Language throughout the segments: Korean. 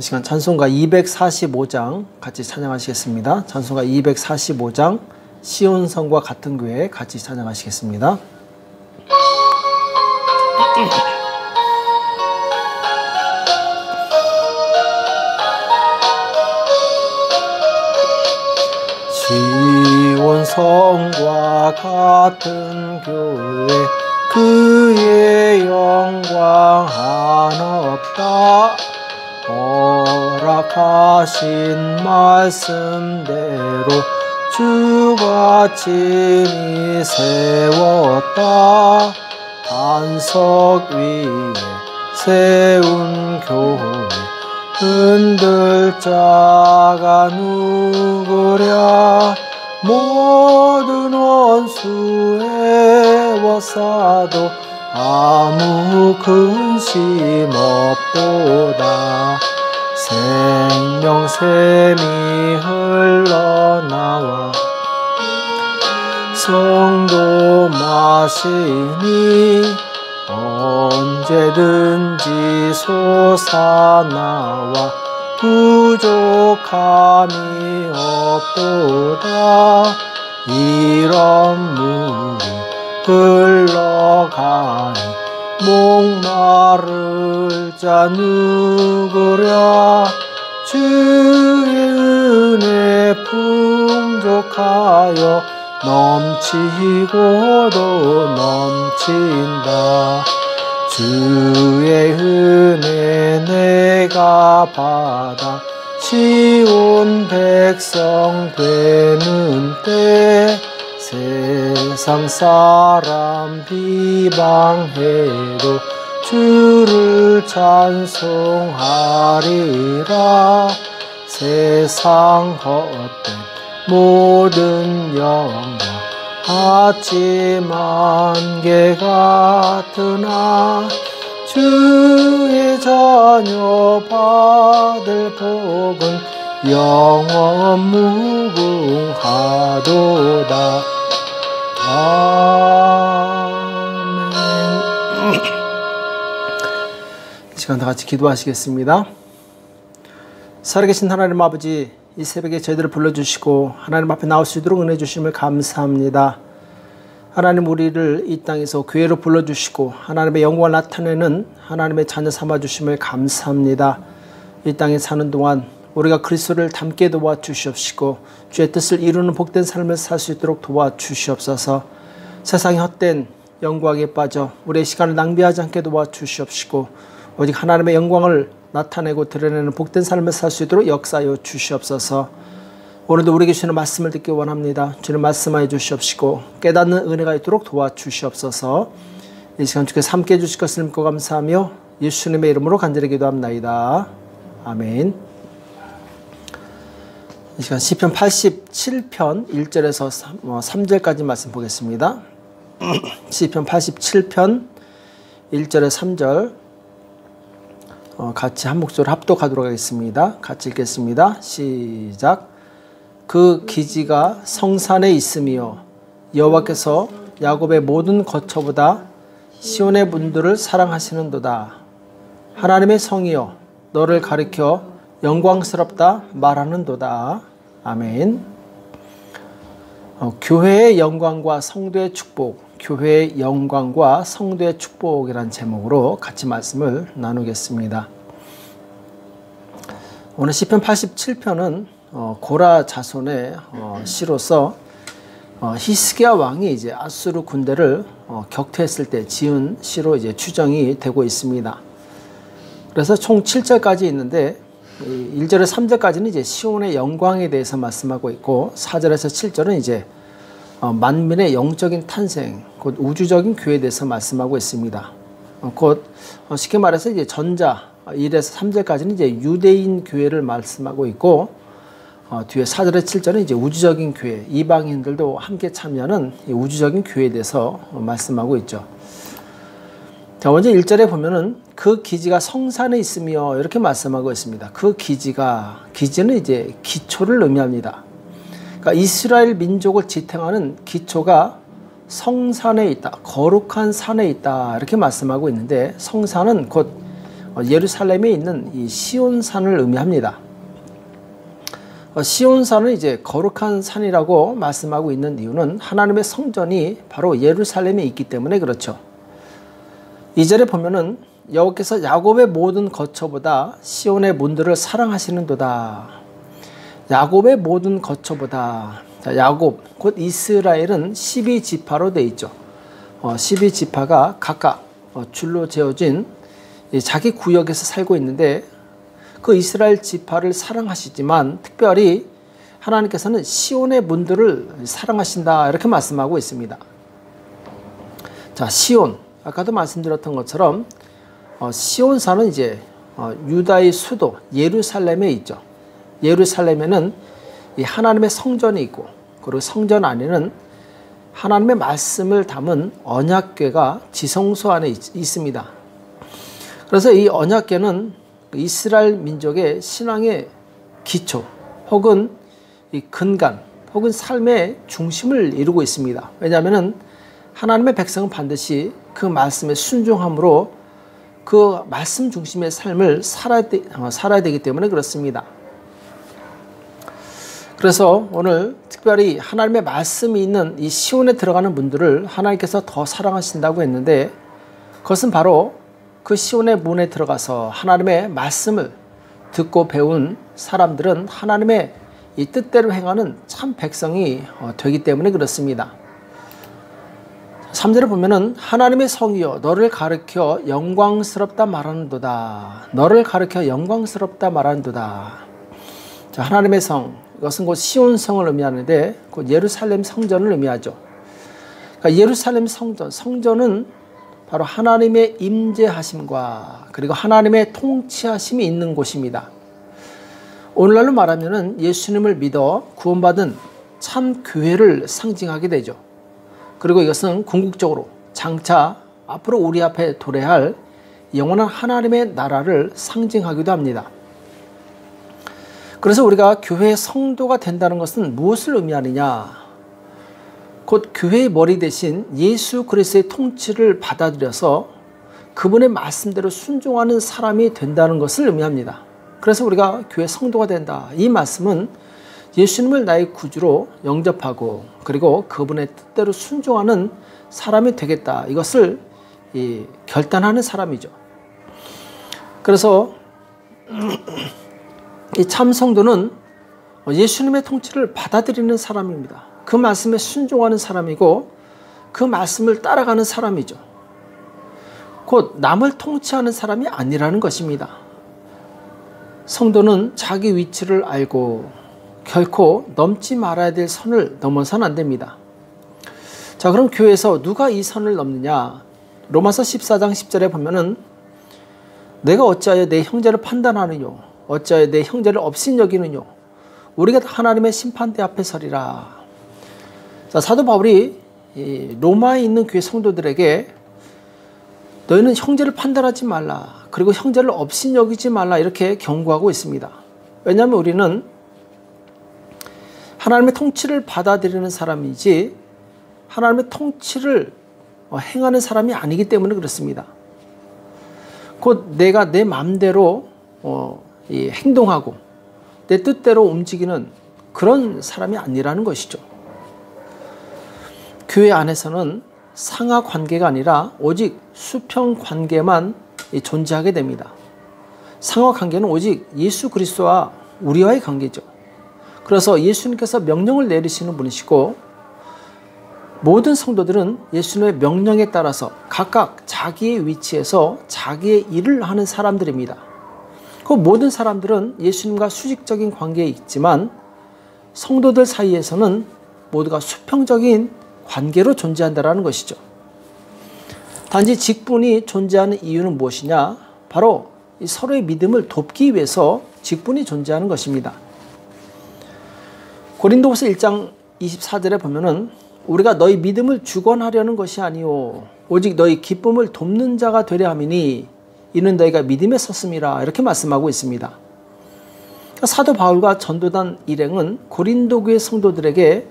이 시간 찬송가 245장 같이 찬양하시겠습니다. 찬송가 245장 시온성과 같은 교회 같이 찬양하시겠습니다. 시온성과 같은 교회 그의 영광 한없다. 허락하신 말씀대로 주가 친히 세웠다. 반석 위에 세운 교회 흔들 자가 누구랴. 모든 원수 애워싸도 아무 근심 없도다. 생명샘이 흘러나와 성도 마시니 언제든지 솟아나와 부족함이 없도다. 이런 물이 흘러가니 목마를 자 누구랴. 주의 은혜 풍족하여 넘치고도 넘친다. 주의 은혜 내가 받아 시온 백성 되는 때 세상 사람 비방해도 주를 찬송하리라. 세상 헛된 모든 영광 아침 안개 같으나 주의 자녀 받을 복은 영원 무궁하도다. 아멘. 이 시간 다 같이 기도하시겠습니다. 살아계신 하나님 아버지, 이 새벽에 저희들을 불러주시고 하나님 앞에 나올 수 있도록 은혜 주심을 감사합니다. 하나님, 우리를 이 땅에서 교회로 불러주시고 하나님의 영광을 나타내는 하나님의 자녀 삼아주심을 감사합니다. 이 땅에 사는 동안 우리가 그리스도를 닮게 도와주시옵시고 주의 뜻을 이루는 복된 삶을 살 수 있도록 도와주시옵소서. 세상의 헛된 영광에 빠져 우리의 시간을 낭비하지 않게 도와주시옵시고 오직 하나님의 영광을 나타내고 드러내는 복된 삶을 살 수 있도록 역사하여 주시옵소서. 오늘도 우리에게 주시는 말씀을 듣기 원합니다. 주님 말씀하여 주시옵시고 깨닫는 은혜가 있도록 도와주시옵소서. 이 시간 주께서 함께해 주실 것을 믿고 감사하며 예수님의 이름으로 간절히 기도합나이다. 아멘. 이 시간 시편 87편 1절에서 3절까지 말씀 보겠습니다. 시편 87편 1절에서 3절 같이 한 목소리로 합독하도록 하겠습니다. 같이 읽겠습니다. 시작. 그 기지가 성산에 있으며 여호와께서 야곱의 모든 거처보다 시온의 문들을 사랑하시는도다. 하나님의 성이여 너를 가리켜 영광스럽다 말하는도다. 아멘. 교회의 영광과 성도의 축복, 교회의 영광과 성도의 축복이라는 제목으로 같이 말씀을 나누겠습니다. 오늘 시편 87편은 고라 자손의 시로서 히스기야 왕이 이제 아수르 군대를 격퇴했을 때 지은 시로 이제 추정이 되고 있습니다. 그래서 총 7절까지 있는데 1절에서 3절까지는 이제 시온의 영광에 대해서 말씀하고 있고 4절에서 7절은 이제 만민의 영적인 탄생, 곧 우주적인 교회에 대해서 말씀하고 있습니다. 곧 쉽게 말해서 이제 전자 1에서 3절까지는 이제 유대인 교회를 말씀하고 있고 뒤에 4절에서 7절은 이제 우주적인 교회, 이방인들도 함께 참여하는 우주적인 교회에 대해서 말씀하고 있죠. 자, 먼저 1절에 보면은 그 기지가 성산에 있으며 이렇게 말씀하고 있습니다. 그 기지는 이제 기초를 의미합니다. 그러니까 이스라엘 민족을 지탱하는 기초가 성산에 있다, 거룩한 산에 있다 이렇게 말씀하고 있는데 성산은 곧 예루살렘에 있는 이 시온산을 의미합니다. 시온산은 이제 거룩한 산이라고 말씀하고 있는 이유는 하나님의 성전이 바로 예루살렘에 있기 때문에 그렇죠. 2절에 보면은 여호와께서 야곱의 모든 거처보다 시온의 문들을 사랑하시는도다. 야곱의 모든 거처보다. 자, 야곱 곧 이스라엘은 12지파로 되어 있죠. 12지파가 각각 줄로 재어진 자기 구역에서 살고 있는데 그 이스라엘 지파를 사랑하시지만 특별히 하나님께서는 시온의 문들을 사랑하신다 이렇게 말씀하고 있습니다. 자, 시온 아까도 말씀드렸던 것처럼 시온산은 이제 유다의 수도 예루살렘에 있죠. 예루살렘에는 이 하나님의 성전이 있고 그리고 성전 안에는 하나님의 말씀을 담은 언약궤가 지성소 안에 있습니다. 그래서 이 언약궤는 이스라엘 민족의 신앙의 기초 혹은 이 근간 혹은 삶의 중심을 이루고 있습니다. 왜냐하면 하나님의 백성은 반드시 그 말씀에 순종함으로 그 말씀 중심의 삶을 살아야 되기 때문에 그렇습니다. 그래서 오늘 특별히 하나님의 말씀이 있는 이 시온에 들어가는 분들을 하나님께서 더 사랑하신다고 했는데 그것은 바로 그 시온의 문에 들어가서 하나님의 말씀을 듣고 배운 사람들은 하나님의 이 뜻대로 행하는 참 백성이 되기 때문에 그렇습니다. 3절을 보면은 하나님의 성이여 너를 가르쳐 영광스럽다 말하는도다. 너를 가르쳐 영광스럽다 말하는도다. 자, 하나님의 성 이것은 곧 시온성을 의미하는데 곧 예루살렘 성전을 의미하죠. 그러니까 예루살렘 성전은 바로 하나님의 임재하심과 그리고 하나님의 통치하심이 있는 곳입니다. 오늘날로 말하면은 예수님을 믿어 구원받은 참 교회를 상징하게 되죠. 그리고 이것은 궁극적으로 장차 앞으로 우리 앞에 도래할 영원한 하나님의 나라를 상징하기도 합니다. 그래서 우리가 교회의 성도가 된다는 것은 무엇을 의미하느냐? 곧 교회의 머리 대신 예수 그리스도의 통치를 받아들여서 그분의 말씀대로 순종하는 사람이 된다는 것을 의미합니다. 그래서 우리가 교회 성도가 된다. 이 말씀은 예수님을 나의 구주로 영접하고 그리고 그분의 뜻대로 순종하는 사람이 되겠다. 이것을 결단하는 사람이죠. 그래서 이 참 성도는 예수님의 통치를 받아들이는 사람입니다. 그 말씀에 순종하는 사람이고 그 말씀을 따라가는 사람이죠. 곧 남을 통치하는 사람이 아니라는 것입니다. 성도는 자기 위치를 알고 결코 넘지 말아야 될 선을 넘어서는 안 됩니다. 자, 그럼 교회에서 누가 이 선을 넘느냐? 로마서 14장 10절에 보면은 내가 어찌하여 내 형제를 판단하느뇨? 어찌하여 내 형제를 업신여기느뇨? 우리가 다 하나님의 심판대 앞에 서리라. 자, 사도 바울이 로마에 있는 교회 성도들에게 너희는 형제를 판단하지 말라. 그리고 형제를 업신여기지 말라. 이렇게 경고하고 있습니다. 왜냐하면 우리는 하나님의 통치를 받아들이는 사람이지 하나님의 통치를 행하는 사람이 아니기 때문에 그렇습니다. 곧 내가 내 마음대로 행동하고 내 뜻대로 움직이는 그런 사람이 아니라는 것이죠. 교회 안에서는 상하 관계가 아니라 오직 수평 관계만 존재하게 됩니다. 상하 관계는 오직 예수 그리스도와 우리와의 관계죠. 그래서 예수님께서 명령을 내리시는 분이시고 모든 성도들은 예수님의 명령에 따라서 각각 자기의 위치에서 자기의 일을 하는 사람들입니다. 그 모든 사람들은 예수님과 수직적인 관계에 있지만 성도들 사이에서는 모두가 수평적인 관계로 존재한다는 것이죠. 단지 직분이 존재하는 이유는 무엇이냐? 바로 서로의 믿음을 돕기 위해서 직분이 존재하는 것입니다. 고린도후서 1장 24절에 보면은 우리가 너희 믿음을 주관하려는 것이 아니오 오직 너희 기쁨을 돕는 자가 되려 함이니 이는 너희가 믿음에 섰음이라 이렇게 말씀하고 있습니다. 사도 바울과 전도단 일행은 고린도 교회 성도들에게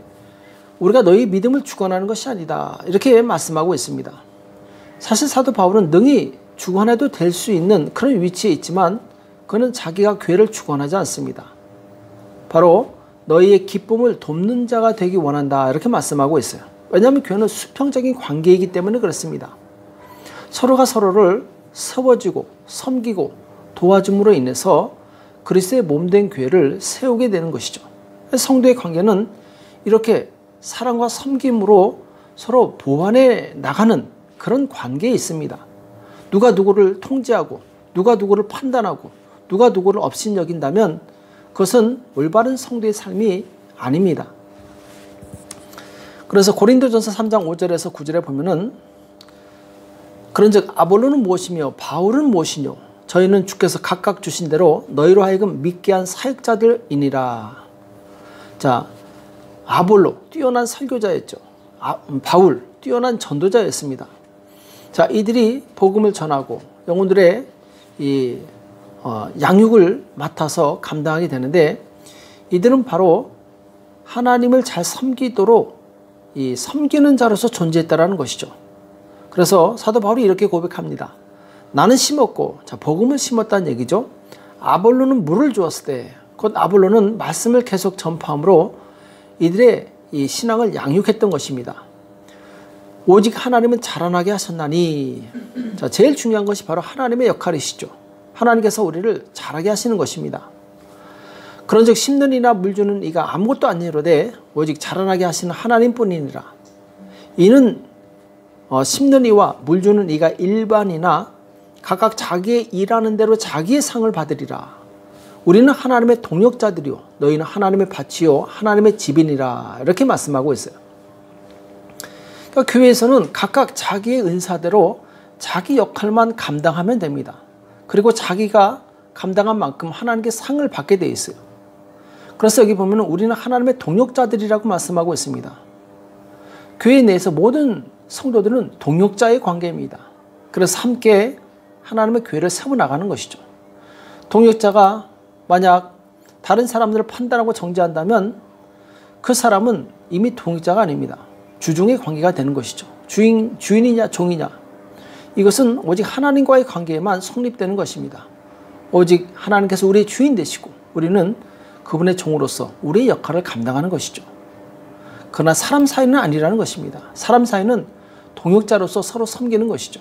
우리가 너희 믿음을 주관하는 것이 아니다 이렇게 말씀하고 있습니다. 사실 사도 바울은 능히 주관해도 될 수 있는 그런 위치에 있지만 그는 자기가 교회를 주관하지 않습니다. 바로 너희의 기쁨을 돕는 자가 되기 원한다 이렇게 말씀하고 있어요. 왜냐하면 교회는 수평적인 관계이기 때문에 그렇습니다. 서로가 서로를 세워주고 섬기고 도와줌으로 인해서 그리스도의 몸된 교회를 세우게 되는 것이죠. 성도의 관계는 이렇게 사랑과 섬김으로 서로 보완해 나가는 그런 관계에 있습니다. 누가 누구를 통제하고 누가 누구를 판단하고 누가 누구를 업신여긴다면 그것은 올바른 성도의 삶이 아닙니다. 그래서 고린도전서 3장 5절에서 9절에 보면은 그런즉 아볼로는 무엇이며 바울은 무엇이뇨 저희는 주께서 각각 주신 대로 너희로 하여금 믿게 한 사역자들이니라. 자, 아볼로 뛰어난 설교자였죠. 바울 뛰어난 전도자였습니다. 자, 이들이 복음을 전하고 영혼들의 양육을 맡아서 감당하게 되는데 이들은 바로 하나님을 잘 섬기도록 섬기는 자로서 존재했다라는 것이죠. 그래서 사도 바울이 이렇게 고백합니다. 나는 심었고, 자, 복음을 심었다는 얘기죠. 아볼로는 물을 주었을 때, 곧 아볼로는 말씀을 계속 전파함으로 이들의 이 신앙을 양육했던 것입니다. 오직 하나님은 자라나게 하셨나니, 자, 제일 중요한 것이 바로 하나님의 역할이시죠. 하나님께서 우리를 자라게 하시는 것입니다. 그런즉 심는 이나 물 주는 이가 아무것도 아니로되 오직 자라나게 하시는 하나님뿐이니라. 이는 심는 이와 물 주는 이가 일반이나 각각 자기의 일하는 대로 자기의 상을 받으리라. 우리는 하나님의 동역자들이요 너희는 하나님의 밭이요 하나님의 집이니라. 이렇게 말씀하고 있어요. 그러니까 교회에서는 각각 자기의 은사대로 자기 역할만 감당하면 됩니다. 그리고 자기가 감당한 만큼 하나님께 상을 받게 되어 있어요. 그래서 여기 보면 우리는 하나님의 동역자들이라고 말씀하고 있습니다. 교회 내에서 모든 성도들은 동역자의 관계입니다. 그래서 함께 하나님의 교회를 세워나가는 것이죠. 동역자가 만약 다른 사람들을 판단하고 정죄한다면 그 사람은 이미 동역자가 아닙니다. 주중의 관계가 되는 것이죠. 주인이냐 종이냐 이것은 오직 하나님과의 관계에만 성립되는 것입니다. 오직 하나님께서 우리의 주인 되시고 우리는 그분의 종으로서 우리의 역할을 감당하는 것이죠. 그러나 사람 사이는 아니라는 것입니다. 사람 사이는 동역자로서 서로 섬기는 것이죠.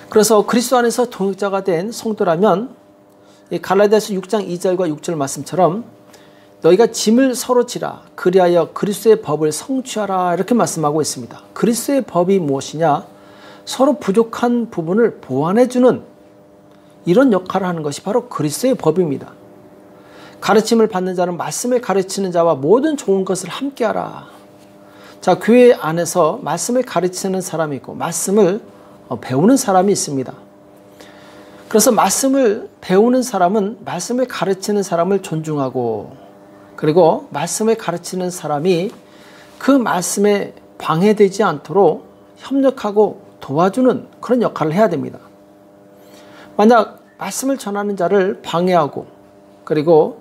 그래서 그리스도 안에서 동역자가 된 성도라면 갈라디아서 6장 2절과 6절 말씀처럼 너희가 짐을 서로 지라 그리하여 그리스도의 법을 성취하라 이렇게 말씀하고 있습니다. 그리스도의 법이 무엇이냐? 서로 부족한 부분을 보완해주는 이런 역할을 하는 것이 바로 그리스도의 법입니다. 가르침을 받는 자는 말씀을 가르치는 자와 모든 좋은 것을 함께하라. 자, 교회 안에서 말씀을 가르치는 사람이 있고 말씀을 배우는 사람이 있습니다. 그래서 말씀을 배우는 사람은 말씀을 가르치는 사람을 존중하고 그리고 말씀을 가르치는 사람이 그 말씀에 방해되지 않도록 협력하고 도와주는 그런 역할을 해야 됩니다. 만약 말씀을 전하는 자를 방해하고 그리고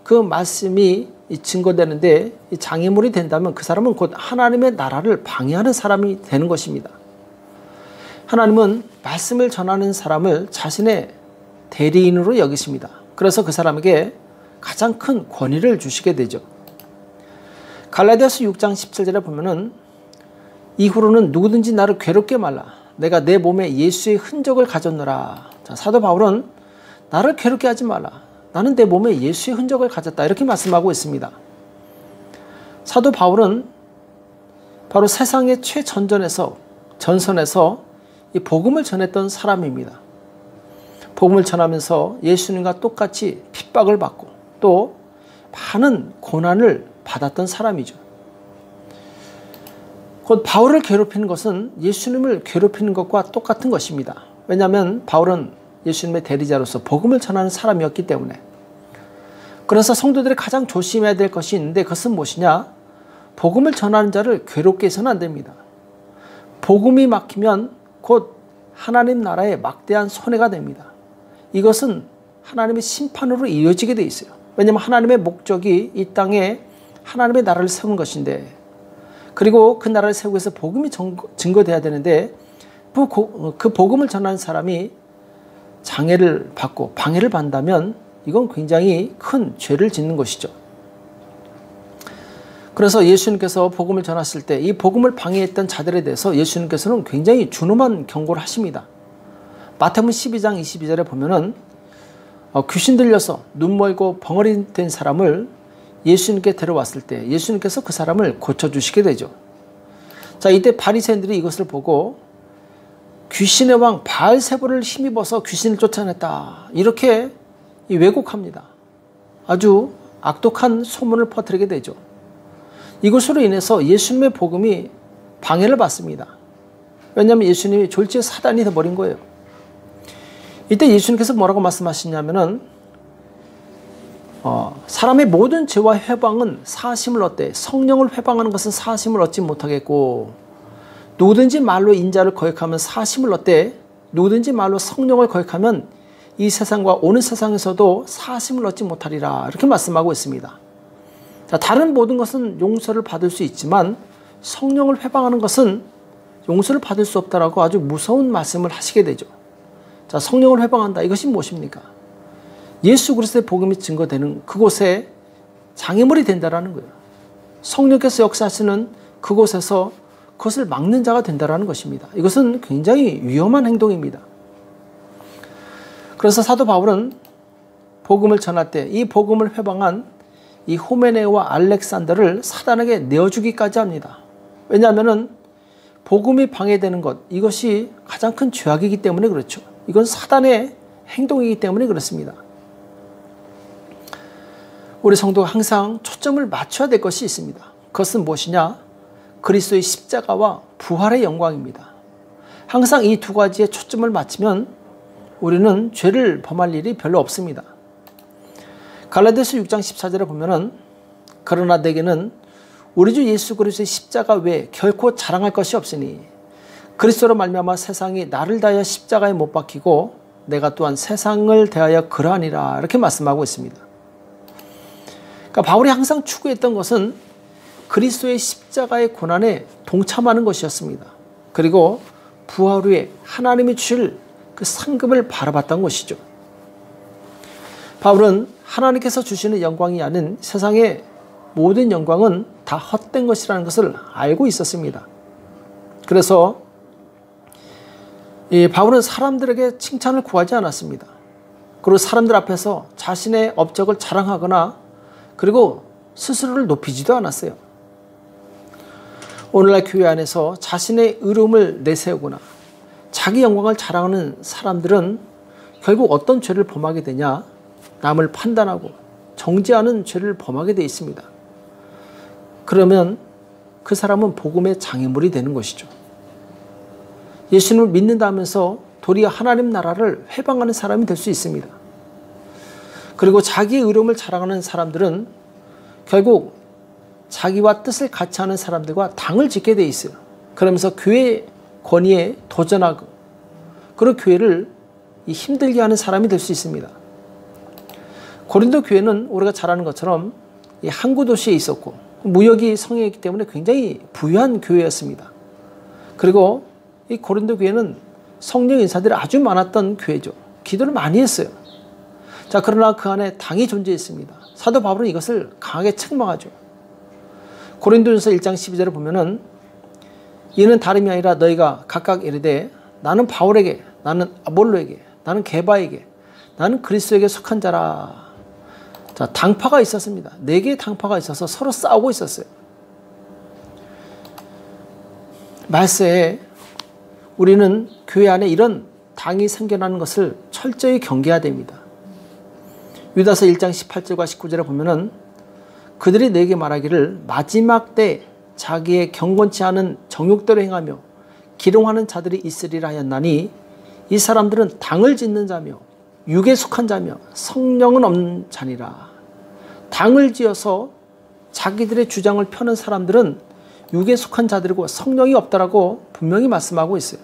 그 말씀이 증거되는데 장애물이 된다면 그 사람은 곧 하나님의 나라를 방해하는 사람이 되는 것입니다. 하나님은 말씀을 전하는 사람을 자신의 대리인으로 여기십니다. 그래서 그 사람에게 가장 큰 권위를 주시게 되죠. 갈라디아서 6장 17절에 보면은 이후로는 누구든지 나를 괴롭게 말라. 내가 내 몸에 예수의 흔적을 가졌노라. 자, 사도 바울은 나를 괴롭게 하지 말라. 나는 내 몸에 예수의 흔적을 가졌다. 이렇게 말씀하고 있습니다. 사도 바울은 바로 세상의 전선에서 이 복음을 전했던 사람입니다. 복음을 전하면서 예수님과 똑같이 핍박을 받고 또 많은 고난을 받았던 사람이죠. 곧 바울을 괴롭히는 것은 예수님을 괴롭히는 것과 똑같은 것입니다. 왜냐하면 바울은 예수님의 대리자로서 복음을 전하는 사람이었기 때문에. 그래서 성도들이 가장 조심해야 될 것이 있는데 그것은 무엇이냐? 복음을 전하는 자를 괴롭게 해서는 안 됩니다. 복음이 막히면 곧 하나님 나라에 막대한 손해가 됩니다. 이것은 하나님의 심판으로 이어지게 돼 있어요. 왜냐하면 하나님의 목적이 이 땅에 하나님의 나라를 세우는 것인데 그리고 그 나라를 세우기 위해서 복음이 증거돼야 되는데 그 복음을 전하는 사람이 장애를 받고 방해를 받는다면 이건 굉장히 큰 죄를 짓는 것이죠. 그래서 예수님께서 복음을 전하실 때 이 복음을 방해했던 자들에 대해서 예수님께서는 굉장히 준엄한 경고를 하십니다. 마태복음 12장 22절에 보면은 귀신 들려서 눈 멀고 벙어리 된 사람을 예수님께 데려왔을 때 예수님께서 그 사람을 고쳐주시게 되죠. 자, 이때 바리새인들이 이것을 보고 귀신의 왕 바알세불을 힘입어서 귀신을 쫓아냈다, 이렇게 왜곡합니다. 아주 악독한 소문을 퍼뜨리게 되죠. 이것으로 인해서 예수님의 복음이 방해를 받습니다. 왜냐하면 예수님이 졸지에 사단이 되어버린 거예요. 이때 예수님께서 뭐라고 말씀하시냐면은 사람의 모든 죄와 회방은 사하심을 얻되 성령을 회방하는 것은 사하심을 얻지 못하겠고, 누구든지 말로 인자를 거역하면 사하심을 얻되 누구든지 말로 성령을 거역하면 이 세상과 오는 세상에서도 사하심을 얻지 못하리라, 이렇게 말씀하고 있습니다. 자, 다른 모든 것은 용서를 받을 수 있지만 성령을 회방하는 것은 용서를 받을 수 없다라고 아주 무서운 말씀을 하시게 되죠. 자, 성령을 회방한다, 이것이 무엇입니까? 예수 그리스도의 복음이 증거되는 그곳에 장애물이 된다라는 거예요. 성령께서 역사하시는 그곳에서 그것을 막는 자가 된다라는 것입니다. 이것은 굉장히 위험한 행동입니다. 그래서 사도 바울은 복음을 전할 때 이 복음을 회방한 이 후메네오와 알렉산더를 사단에게 내어주기까지 합니다. 왜냐하면 복음이 방해되는 것, 이것이 가장 큰 죄악이기 때문에 그렇죠. 이건 사단의 행동이기 때문에 그렇습니다. 우리 성도가 항상 초점을 맞춰야 될 것이 있습니다. 그것은 무엇이냐? 그리스도의 십자가와 부활의 영광입니다. 항상 이 두 가지에 초점을 맞추면 우리는 죄를 범할 일이 별로 없습니다. 갈라디아서 6장 14절에 보면은 그러나 내게는 우리 주 예수 그리스도의 십자가 외에 결코 자랑할 것이 없으니 그리스도로 말미암아 세상이 나를 대하여 십자가에 못 박히고 내가 또한 세상을 대하여 그러하니라, 이렇게 말씀하고 있습니다. 그러니까 바울이 항상 추구했던 것은 그리스도의 십자가의 고난에 동참하는 것이었습니다. 그리고 부활 후에 하나님이 주실 그 상급을 바라봤던 것이죠. 바울은 하나님께서 주시는 영광이 아닌 세상의 모든 영광은 다 헛된 것이라는 것을 알고 있었습니다. 그래서 이 바울은 사람들에게 칭찬을 구하지 않았습니다. 그리고 사람들 앞에서 자신의 업적을 자랑하거나 그리고 스스로를 높이지도 않았어요. 오늘날 교회 안에서 자신의 의로움을 내세우거나 자기 영광을 자랑하는 사람들은 결국 어떤 죄를 범하게 되냐? 남을 판단하고 정죄하는 죄를 범하게 되어 있습니다. 그러면 그 사람은 복음의 장애물이 되는 것이죠. 예수님을 믿는다면서 도리어 하나님 나라를 회방하는 사람이 될 수 있습니다. 그리고 자기의 의로움을 자랑하는 사람들은 결국 자기와 뜻을 같이 하는 사람들과 당을 짓게 돼 있어요. 그러면서 교회 권위에 도전하고 그런 교회를 힘들게 하는 사람이 될 수 있습니다. 고린도 교회는 우리가 잘 아는 것처럼 항구 도시에 있었고 무역이 성행했기 때문에 굉장히 부유한 교회였습니다. 그리고 이 고린도 교회는 성령 인사들이 아주 많았던 교회죠. 기도를 많이 했어요. 자, 그러나 그 안에 당이 존재했습니다. 사도 바울은 이것을 강하게 책망하죠. 고린도전서 1장 12절을 보면은 이는 다름이 아니라 너희가 각각 이르되 나는 바울에게, 나는 아볼로에게, 나는 게바에게, 나는 그리스도에게 속한 자라. 자, 당파가 있었습니다. 4개의 당파가 있어서 서로 싸우고 있었어요. 말세에 우리는 교회 안에 이런 당이 생겨나는 것을 철저히 경계해야 됩니다. 유다서 1장 18절과 19절에 보면은 그들이 내게 말하기를 마지막 때 자기의 경건치 않은 정욕대로 행하며 기롱하는 자들이 있으리라 하였나니 이 사람들은 당을 짓는 자며 육에 속한 자며 성령은 없는 자니라. 당을 지어서 자기들의 주장을 펴는 사람들은 육에 속한 자들이고 성령이 없다라고 분명히 말씀하고 있어요.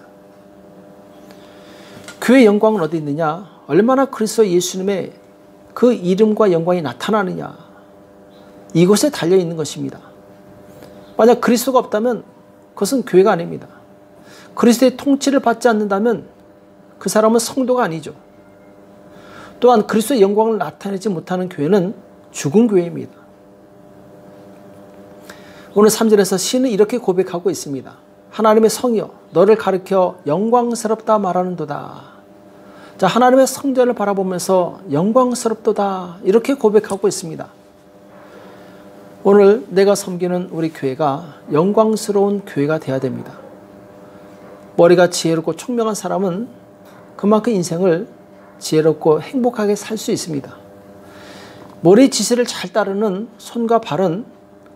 교회의 영광은 어디 있느냐? 얼마나 그리스도 예수님의 그 이름과 영광이 나타나느냐? 이곳에 달려있는 것입니다. 만약 그리스도가 없다면 그것은 교회가 아닙니다. 그리스도의 통치를 받지 않는다면 그 사람은 성도가 아니죠. 또한 그리스도의 영광을 나타내지 못하는 교회는 죽은 교회입니다. 오늘 3절에서 시인은 이렇게 고백하고 있습니다. 하나님의 성이여 너를 가리켜 영광스럽다 말하는도다. 자, 하나님의 성전을 바라보면서 영광스럽도다 이렇게 고백하고 있습니다. 오늘 내가 섬기는 우리 교회가 영광스러운 교회가 되어야 됩니다. 머리가 지혜롭고 총명한 사람은 그만큼 인생을 지혜롭고 행복하게 살 수 있습니다. 머리의 지시를 잘 따르는 손과 발은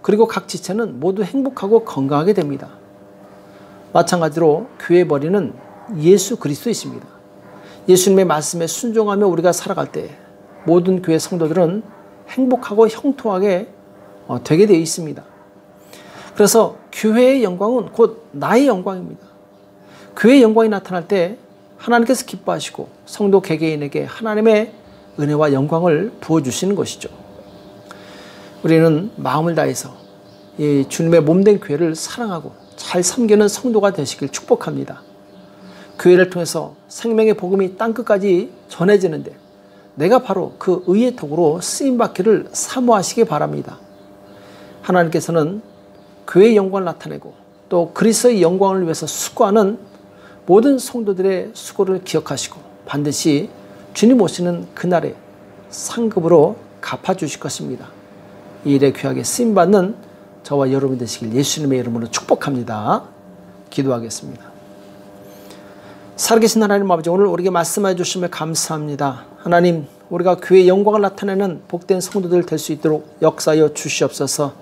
그리고 각 지체는 모두 행복하고 건강하게 됩니다. 마찬가지로 교회의 머리는 예수 그리스도이십니다. 예수님의 말씀에 순종하며 우리가 살아갈 때 모든 교회 성도들은 행복하고 형통하게 되게 되어 있습니다. 그래서 교회의 영광은 곧 나의 영광입니다. 교회의 영광이 나타날 때 하나님께서 기뻐하시고 성도 개개인에게 하나님의 은혜와 영광을 부어주시는 것이죠. 우리는 마음을 다해서 이 주님의 몸된 교회를 사랑하고 잘 섬기는 성도가 되시길 축복합니다. 교회를 통해서 생명의 복음이 땅끝까지 전해지는데 내가 바로 그 의의 통으로 쓰임받기를 사모하시기 바랍니다. 하나님께서는 교회의 영광을 나타내고 또 그리스도의 영광을 위해서 수고하는 모든 성도들의 수고를 기억하시고 반드시 주님 오시는 그날에 상급으로 갚아주실 것입니다. 이 일에 귀하게 쓰임받는 저와 여러분 되시길 예수님의 이름으로 축복합니다. 기도하겠습니다. 살아계신 하나님 아버지, 오늘 우리에게 말씀해 주시며 감사합니다. 하나님, 우리가 교회의 영광을 나타내는 복된 성도들 될 수 있도록 역사하여 주시옵소서.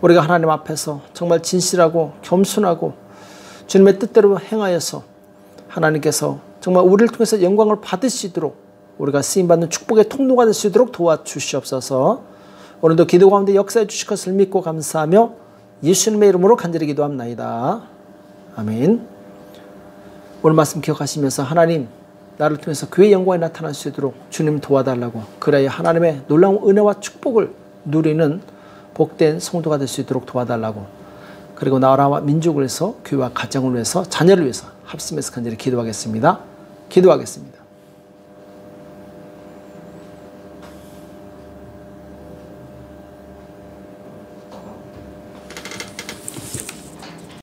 우리가 하나님 앞에서 정말 진실하고 겸손하고 주님의 뜻대로 행하여서 하나님께서 정말 우리를 통해서 영광을 받을 수 있도록 우리가 쓰임받는 축복의 통로가 될 수 있도록 도와주시옵소서. 오늘도 기도 가운데 역사해 주실 것을 믿고 감사하며 예수님의 이름으로 간절히 기도합나이다. 아멘. 오늘 말씀 기억하시면서 하나님, 나를 통해서 교회의 영광이 나타날 수 있도록 주님 도와달라고, 그래야 하나님의 놀라운 은혜와 축복을 누리는 복된 성도가 될 수 있도록 도와달라고, 그리고 나라와 민족을 위해서, 교회와 가정을 위해서, 자녀를 위해서 합심해서 간절히 기도하겠습니다. 기도하겠습니다.